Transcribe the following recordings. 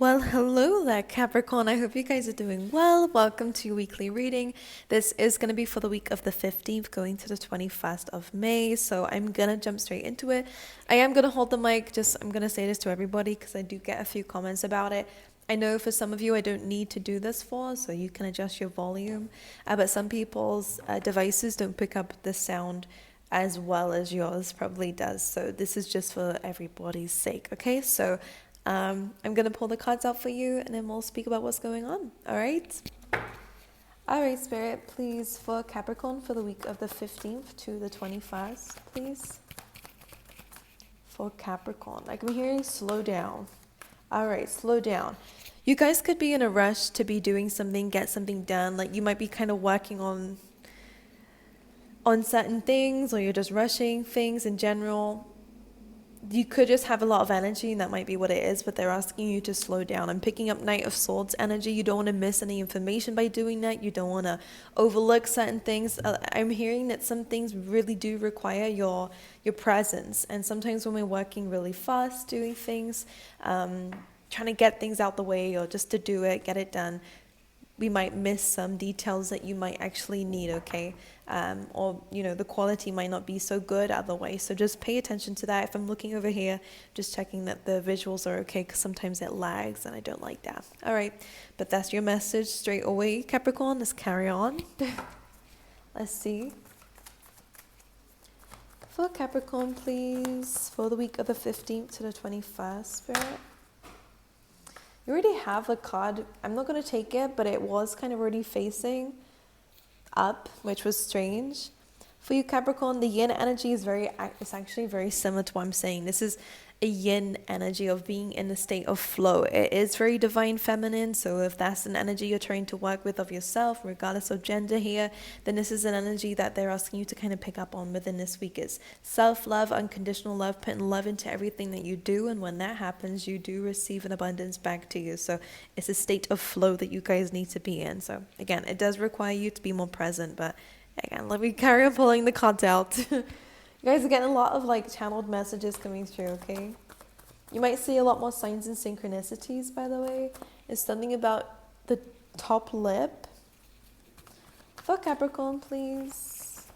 Well, hello there, Capricorn. I hope you guys are doing well. Welcome to your weekly reading. This is going to be for the week of the 15th going to the 21st of May. So I'm going to jump straight into it. I am going to hold the mic. I'm going to say this to everybody because I do get a few comments about it. I know for some of you I don't need to do this for, so you can adjust your volume. But some people's devices don't pick up the sound as well as yours probably does. So this is just for everybody's sake, okay? So I'm going to pull the cards out for you and then we'll speak about what's going on. All right? All right, Spirit, please, for Capricorn for the week of the 15th to the 21st, please. For Capricorn. Like I'm hearing slow down. All right, slow down. You guys could be in a rush to be doing something, get something done. Like you might be kind of working on certain things, or you're just rushing things in general. You could just have a lot of energy and that might be what it is, but they're asking you to slow down. I'm picking up Knight of Swords energy. You don't want to miss any information by doing that. You don't want to overlook certain things. I'm hearing that some things really do require your presence, and sometimes when we're working really fast doing things, trying to get things out the way or just to do it, get it done, we might miss some details that you might actually need, okay? Or, the quality might not be so good other way. So just pay attention to that. If I'm looking over here, just checking that the visuals are okay, because sometimes it lags and I don't like that. All right, but that's your message straight away, Capricorn. Let's carry on. Let's see. For Capricorn, please, for the week of the 15th to the 21st, Spirit. You already have a card. I'm not going to take it, but it was kind of already facing up, which was strange. For you, Capricorn, the yin energy is it's actually very similar to what I'm saying. This is a yin energy of being in a state of flow. It is very divine feminine, so if that's an energy you're trying to work with of yourself, regardless of gender here, then this is an energy that they're asking you to kind of pick up on within this week. Is self-love, unconditional love, putting love into everything that you do, and when that happens, you do receive an abundance back to you. So it's a state of flow that you guys need to be in. So again, it does require you to be more present, but again, let me carry on pulling the cards out. You guys are getting a lot of channeled messages coming through, okay? You might see a lot more signs and synchronicities, by the way. It's something about the top lip. For Capricorn, please.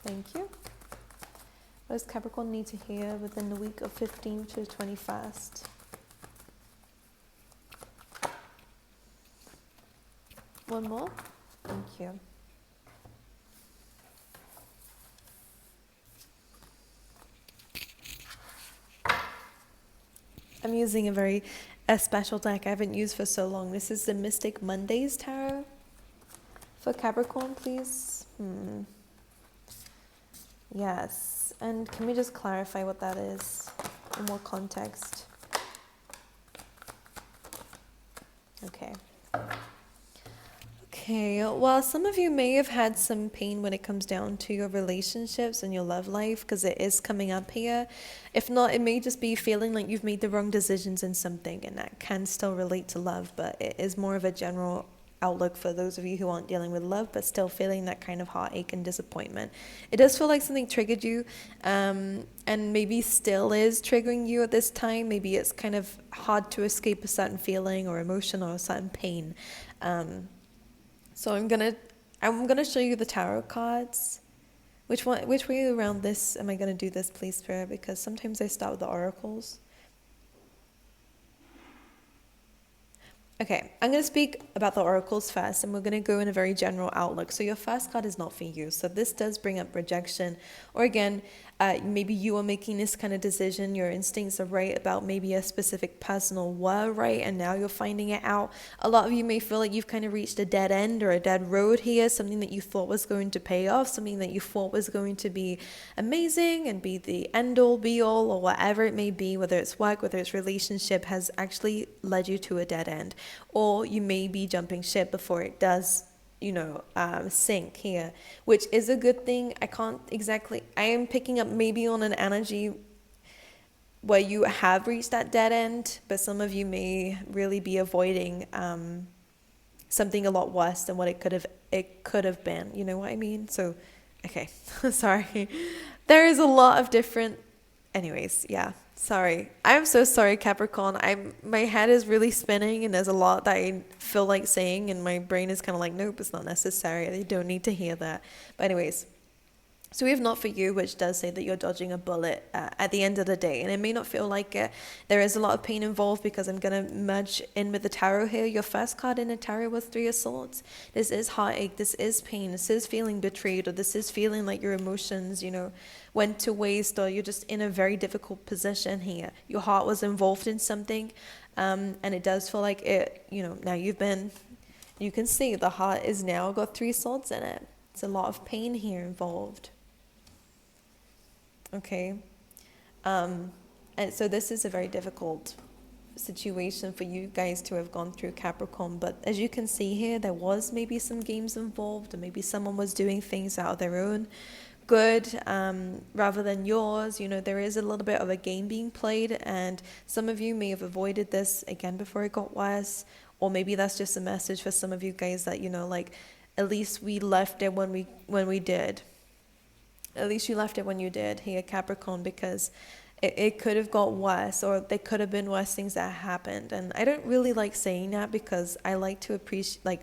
Thank you. What does Capricorn need to hear within the week of 15th to 21st? One more. Thank you. I'm using a special deck I haven't used for so long. This is the Mystic Mondays Tarot. For Capricorn, please. Yes. And can we just clarify what that is in more context? Okay. Okay, well, some of you may have had some pain when it comes down to your relationships and your love life, because it is coming up here. If not, it may just be feeling like you've made the wrong decisions in something, and that can still relate to love, but it is more of a general outlook for those of you who aren't dealing with love, but still feeling that kind of heartache and disappointment. It does feel like something triggered you, and maybe still is triggering you at this time. Maybe it's kind of hard to escape a certain feeling or emotion or a certain pain. So I'm gonna show you the tarot cards. Which way around this am I gonna do this, please, Spirit? Because sometimes I start with the oracles. Okay, I'm going to speak about the oracles first, and we're going to go in a very general outlook. So your first card is not for you. So this does bring up rejection. Or again, maybe you are making this kind of decision. Your instincts are right about maybe a specific person or were right, and now you're finding it out. A lot of you may feel like you've kind of reached a dead end or a dead road here, something that you thought was going to pay off, something that you thought was going to be amazing and be the end-all, be-all, or whatever it may be, whether it's work, whether it's relationship, has actually led you to a dead end. Or you may be jumping ship before it does, sink here, which is a good thing. I am picking up maybe on an energy where you have reached that dead end, but some of you may really be avoiding something a lot worse than what it could have been. You know what I mean? So, okay, sorry. There is a lot of different Anyways, yeah. Sorry. I'm so sorry, Capricorn. My head is really spinning and there's a lot that I feel like saying and my brain is kind of like, nope, it's not necessary. They don't need to hear that. But anyways, so we have not for you, which does say that you're dodging a bullet at the end of the day. And it may not feel like it. There is a lot of pain involved because I'm going to merge in with the tarot here. Your first card in the tarot was Three of Swords. This is heartache. This is pain. This is feeling betrayed, or this is feeling like your emotions, went to waste, or you're just in a very difficult position here. Your heart was involved in something. And it does feel like it, now you can see the heart is now got three swords in it. It's a lot of pain here involved. Okay, and so this is a very difficult situation for you guys to have gone through, Capricorn. But as you can see here, there was maybe some games involved, or maybe someone was doing things out of their own good rather than yours. There is a little bit of a game being played, and some of you may have avoided this again before it got worse, or maybe that's just a message for some of you guys that at least we left it when we did. At least you left it when you did here, Capricorn, because it could have got worse, or there could have been worse things that happened. And I don't really like saying that because I like to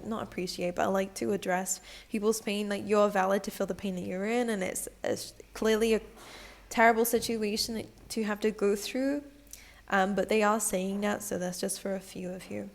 not appreciate, but I like to address people's pain. Like, you're valid to feel the pain that you're in, and it's clearly a terrible situation to have to go through. But they are saying that, so that's just for a few of you.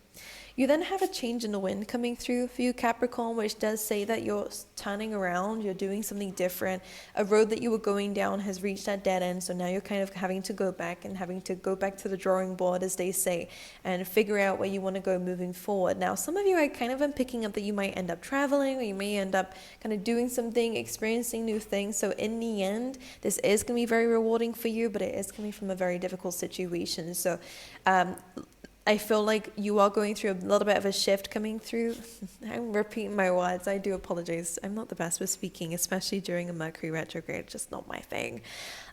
You then have a change in the wind coming through for you, Capricorn, which does say that you're turning around, you're doing something different. A road that you were going down has reached that dead end, so now you're kind of having to go back to the drawing board, as they say, and figure out where you want to go moving forward. Now, some of you, I kind of am picking up that you might end up traveling, or you may end up kind of doing something, experiencing new things. So in the end, this is going to be very rewarding for you, but it is coming from a very difficult situation. So I feel like you are going through a little bit of a shift coming through. I'm repeating my words. I do apologize. I'm not the best with speaking, especially during a Mercury retrograde. It's just not my thing.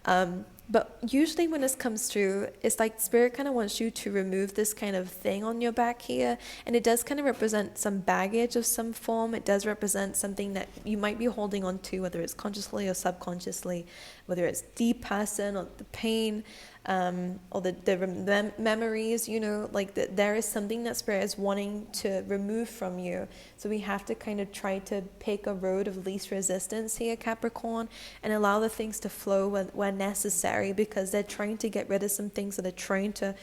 But usually when this comes through, it's like Spirit kind of wants you to remove this kind of thing on your back here. And it does kind of represent some baggage of some form. It does represent something that you might be holding on to, whether it's consciously or subconsciously, whether it's the person or the pain, or the memories, there is something that Spirit is wanting to remove from you. So we have to kind of try to pick a road of least resistance here, Capricorn, and allow the things to flow when necessary, because they're trying to get rid of some things, or they're trying to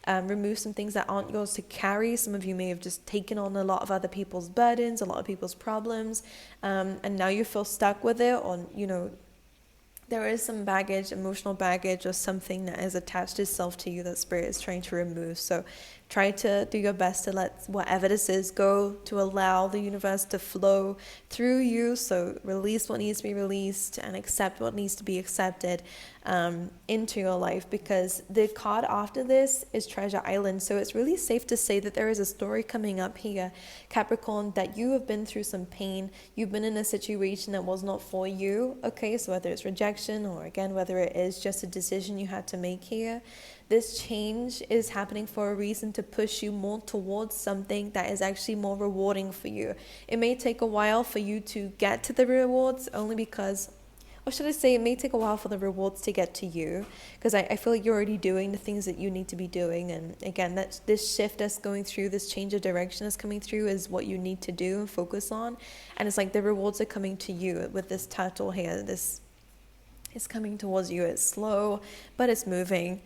remove some things that aren't yours to carry. Some of you may have just taken on a lot of other people's burdens, a lot of people's problems, and now you feel stuck with it, or there is some baggage, emotional baggage, or something that has attached itself to you that Spirit is trying to remove. So try to do your best to let whatever this is go, to allow the universe to flow through you. So release what needs to be released and accept what needs to be accepted into your life, because the card after this is Treasure Island. So it's really safe to say that there is a story coming up here, Capricorn, that you have been through some pain. You've been in a situation that was not for you. Okay, so whether it's rejection, or again, whether it is just a decision you had to make here, this change is happening for a reason, to push you more towards something that is actually more rewarding for you. It may take a while for you to get to the rewards, only because, or should I say, it may take a while for the rewards to get to you, because I feel like you're already doing the things that you need to be doing. And again, that this shift that's going through, this change of direction that's coming through, is what you need to do and focus on. And it's like the rewards are coming to you with this turtle here. This is coming towards you. It's slow, but it's moving.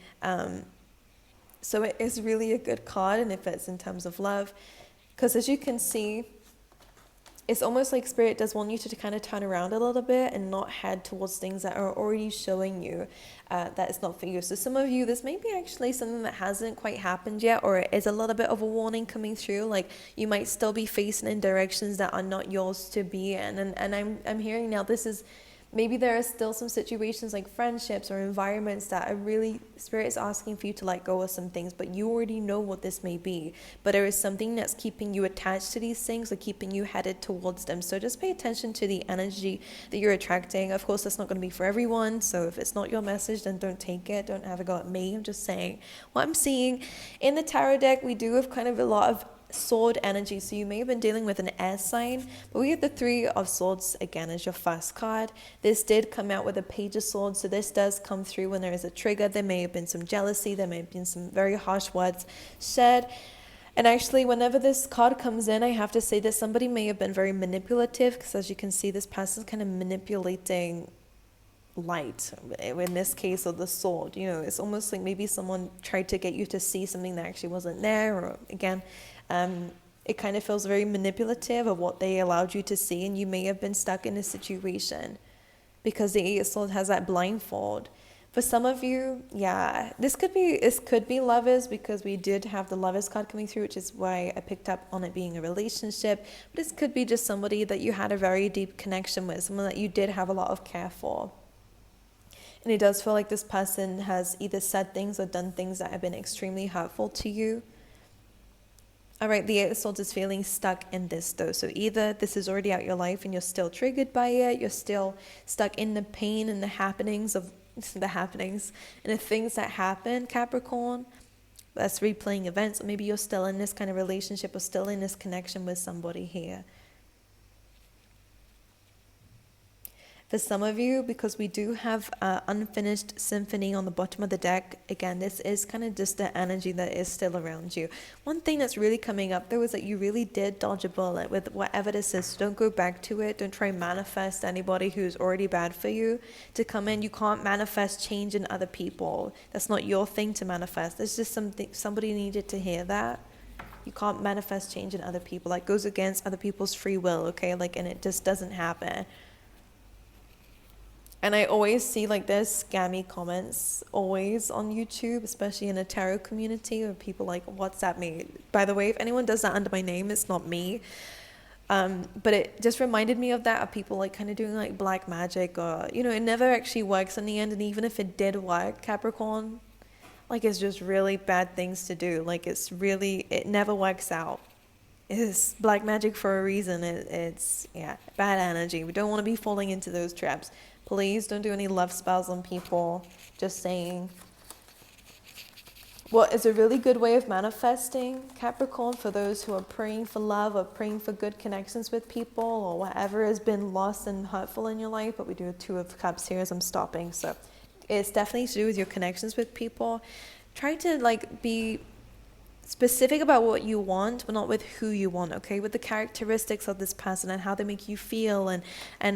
So it is really a good card, and if it's in terms of love, because as you can see, it's almost like Spirit does want you to kind of turn around a little bit and not head towards things that are already showing you that it's not for you. So some of you, this may be actually something that hasn't quite happened yet, or it is a little bit of a warning coming through. Like, you might still be facing in directions that are not yours to be in. And I'm hearing now, this is, maybe there are still some situations like friendships or environments that are really, Spirit is asking for you to let go of some things, but you already know what this may be. But there is something that's keeping you attached to these things, or keeping you headed towards them. So just pay attention to the energy that you're attracting. Of course, that's not going to be for everyone. So if it's not your message, then don't take it. Don't have a go at me. I'm just saying what I'm seeing. In the tarot deck, we do have kind of a lot of sword energy. So you may have been dealing with an air sign, but we have the Three of Swords again as your first card. This did come out with a Page of Swords, so this does come through when there is a trigger. There may have been some jealousy, there may have been some very harsh words said. And actually, whenever this card comes in, I have to say that somebody may have been very manipulative, because as you can see, this person is kind of manipulating light, in this case, of the sword. You know, it's almost like maybe someone tried to get you to see something that actually wasn't there, or again, it kind of feels very manipulative of what they allowed you to see, and you may have been stuck in a situation because the Eight of Swords has that blindfold. For some of you, yeah, this could be lovers, because we did have the Lovers card coming through, which is why I picked up on it being a relationship. But this could be just somebody that you had a very deep connection with, someone that you did have a lot of care for. And it does feel like this person has either said things or done things that have been extremely hurtful to you. All right, the Eight of Swords is feeling stuck in this though. So either this is already out your life and you're still triggered by it, you're still stuck in the pain and the happenings and the things that happen, Capricorn. That's replaying events, or maybe you're still in this kind of relationship or still in this connection with somebody here. For some of you, because we do have unfinished symphony on the bottom of the deck, again, this is kind of just the energy that is still around you. One thing that's really coming up, though, is that you really did dodge a bullet with whatever this is. So don't go back to it. Don't try and manifest anybody who's already bad for you to come in. You can't manifest change in other people. That's not your thing to manifest. It's just somebody needed to hear that. You can't manifest change in other people. That goes against other people's free will, okay? And it just doesn't happen. And I always see there's scammy comments always on YouTube, especially in a tarot community, where people WhatsApp me. By the way, if anyone does that under my name, it's not me. But it just reminded me of that, of people kind of doing black magic, or, it never actually works in the end. And even if it did work, Capricorn, it's just really bad things to do. It never works out. It's black magic for a reason. It's bad energy. We don't want to be falling into those traps. Please don't do any love spells on people. Just saying. What is a really good way of manifesting, Capricorn, for those who are praying for love or praying for good connections with people, or whatever has been lost and hurtful in your life. But we do a Two of Cups here as I'm stopping. So it's definitely to do with your connections with people. Try to be specific about what you want, but not with who you want, okay? With the characteristics of this person and how they make you feel, and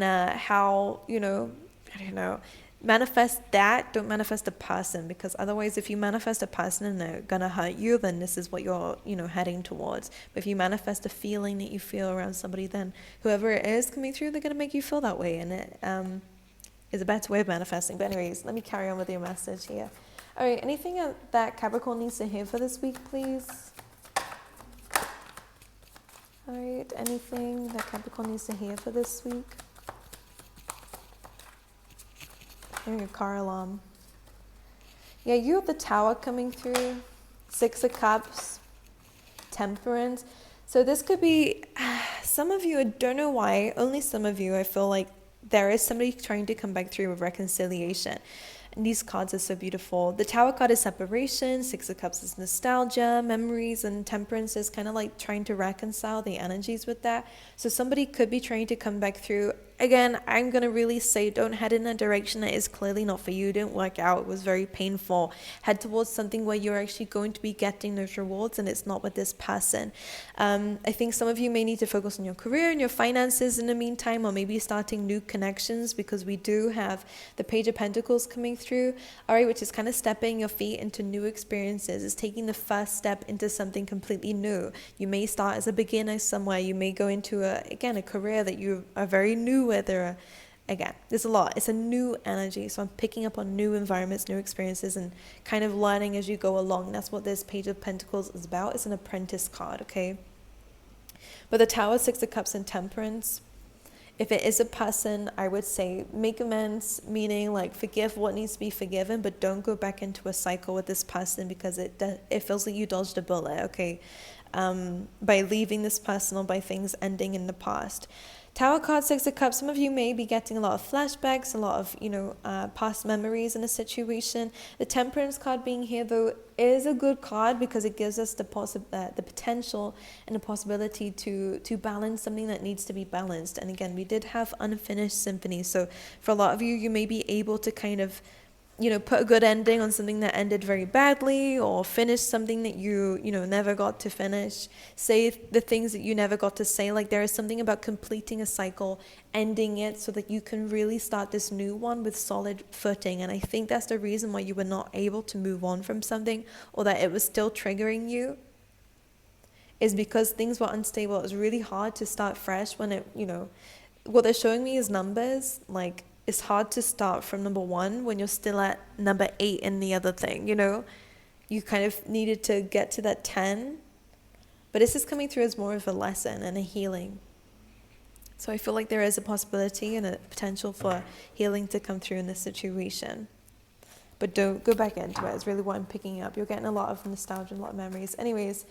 how, I don't know, manifest that. Don't manifest a person, because otherwise if you manifest a person and they're gonna hurt you, then this is what you're, heading towards. But if you manifest a feeling that you feel around somebody, then whoever it is coming through, they're gonna make you feel that way, and it is a better way of manifesting. But anyways, let me carry on with your message here. All right, anything that Capricorn needs to hear for this week, please? All right, anything that Capricorn needs to hear for this week? Hearing a car alarm. Yeah, you have the Tower coming through, Six of Cups, Temperance. So this could be, some of you, I don't know why, only some of you, I feel like there is somebody trying to come back through with reconciliation. And these cards are so beautiful. The Tower card is separation, Six of Cups is nostalgia, memories, and Temperance is kind of trying to reconcile the energies with that. So somebody could be trying to come back through. Again, I'm going to really say don't head in a direction that is clearly not for you. It didn't work out. It was very painful. Head towards something where you're actually going to be getting those rewards, and it's not with this person. I think some of you may need to focus on your career and your finances in the meantime, or maybe starting new connections, because we do have the Page of Pentacles coming through, all right, which is kind of stepping your feet into new experiences. It's taking the first step into something completely new. You may start as a beginner somewhere. You may go into a career that you are very new with, or again, there's a lot. It's a new energy, so I'm picking up on new environments, new experiences, and kind of learning as you go along. That's what this Page of Pentacles is about. It's an apprentice card, okay? But the Tower, Six of Cups, and Temperance, if it is a person, I would say make amends, meaning forgive what needs to be forgiven, but don't go back into a cycle with this person, because it feels like you dodged a bullet, okay? By leaving this person, or by things ending in the past. Tower card, Six of Cups. Some of you may be getting a lot of flashbacks, a lot of, past memories in a situation. The Temperance card being here, though, is a good card because it gives us the potential and the possibility to balance something that needs to be balanced. And again, we did have unfinished symphony. So for a lot of you, you may be able to kind of put a good ending on something that ended very badly, or finish something that you never got to finish, say the things that you never got to say. Like, there is something about completing a cycle, ending it so that you can really start this new one with solid footing. And I think that's the reason why you were not able to move on from something, or that it was still triggering you, is because things were unstable. It was really hard to start fresh when what they're showing me is numbers. Like, it's hard to start from number 1 when you're still at number 8 in the other thing, You kind of needed to get to that 10. But this is coming through as more of a lesson and a healing. So I feel like there is a possibility and a potential for healing to come through in this situation. But don't go back into it. It's really what I'm picking up. You're getting a lot of nostalgia and a lot of memories. Anyways,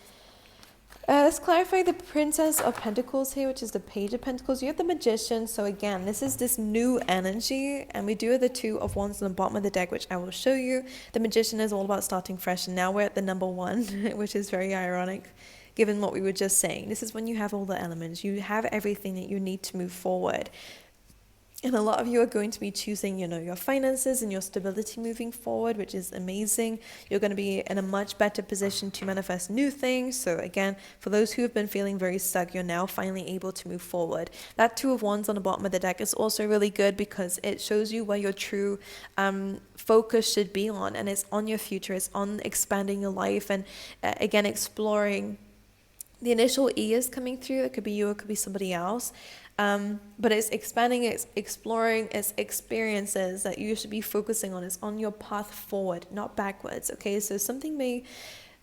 let's clarify the Princess of Pentacles here, which is the Page of Pentacles. You have the Magician. So again, this is this new energy, and we do have the Two of Wands on the bottom of the deck, which I will show you. The Magician is all about starting fresh, and now we're at the number 1, which is very ironic given what we were just saying. This is when you have all the elements. You have everything that you need to move forward. And a lot of you are going to be choosing, your finances and your stability moving forward, which is amazing. You're going to be in a much better position to manifest new things. So again, for those who have been feeling very stuck, you're now finally able to move forward. That Two of Wands on the bottom of the deck is also really good because it shows you where your true focus should be on. And it's on your future. It's on expanding your life and, again, exploring. The initial E is coming through. It could be you, it could be somebody else. But it's expanding, it's exploring, it's experiences that you should be focusing on. It's on your path forward, not backwards, okay? So something may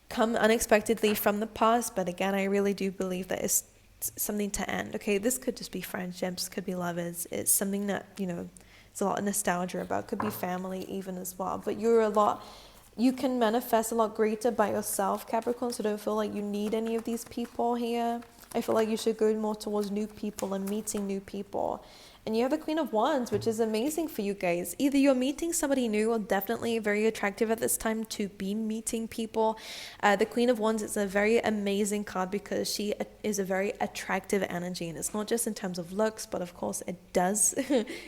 come unexpectedly from the past, but again, I really do believe that it's something to end, okay? This could just be friendships, could be lovers. It's something that, it's a lot of nostalgia about. Could be family even as well. But you can manifest a lot greater by yourself, Capricorn, so don't feel like you need any of these people here. I feel like you should go more towards new people and meeting new people. And you have the Queen of Wands, which is amazing for you guys. Either you're meeting somebody new, or definitely very attractive at this time to be meeting people. The Queen of Wands is a very amazing card because she is a very attractive energy. And it's not just in terms of looks, but of course it does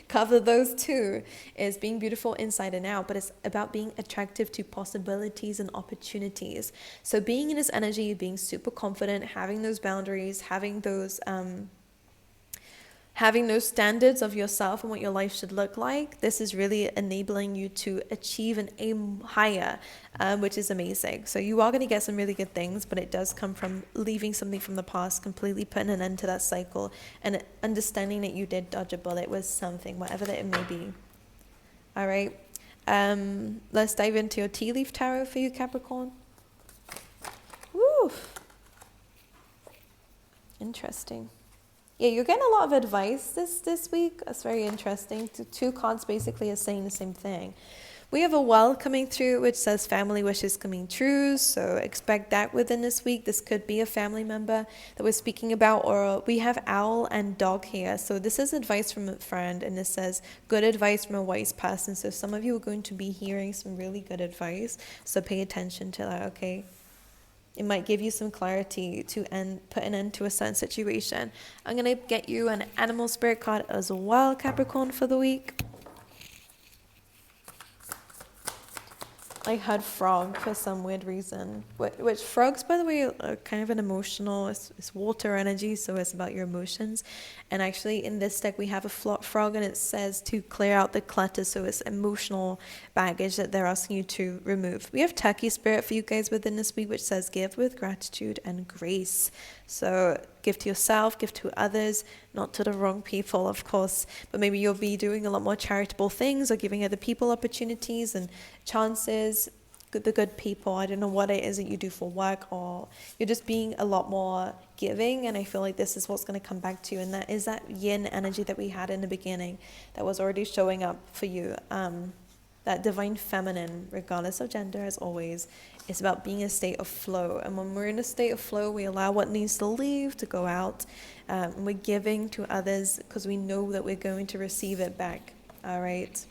cover those too. It's being beautiful inside and out, but it's about being attractive to possibilities and opportunities. So being in this energy, being super confident, having those boundaries, having those standards of yourself and what your life should look like, this is really enabling you to achieve and aim higher, which is amazing. So you are going to get some really good things, but it does come from leaving something from the past, completely putting an end to that cycle, and understanding that you did dodge a bullet with something, whatever that it may be. All right. Let's dive into your tea leaf tarot for you, Capricorn. Woo! Interesting. Yeah, you're getting a lot of advice this week. That's very interesting. Two cards basically are saying the same thing. We have a well coming through, which says family wishes coming true. So expect that within this week. This could be a family member that we're speaking about, or we have owl and dog here. So this is advice from a friend, and this says good advice from a wise person. So some of you are going to be hearing some really good advice. So pay attention to that, okay? It might give you some clarity to put an end to a certain situation. I'm going to get you an animal spirit card as well, Capricorn, for the week. I had frog for some weird reason. Which frogs, by the way, are kind of an emotional, it's water energy, so it's about your emotions. And actually in this deck we have a frog, and it says to clear out the clutter, so it's emotional baggage that they're asking you to remove. We have turkey spirit for you guys within this week, which says give with gratitude and grace. So give to yourself, give to others, not to the wrong people, of course, but maybe you'll be doing a lot more charitable things or giving other people opportunities and chances, the good people. I don't know what it is that you do for work, or you're just being a lot more giving, and I feel like this is what's going to come back to you, and that is that yin energy that we had in the beginning that was already showing up for you. that divine feminine, regardless of gender, as always, is about being in a state of flow. And when we're in a state of flow, we allow what needs to leave to go out. And we're giving to others because we know that we're going to receive it back. All right.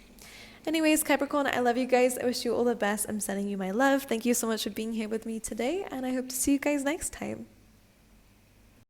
Anyways, Capricorn, I love you guys. I wish you all the best. I'm sending you my love. Thank you so much for being here with me today, and I hope to see you guys next time.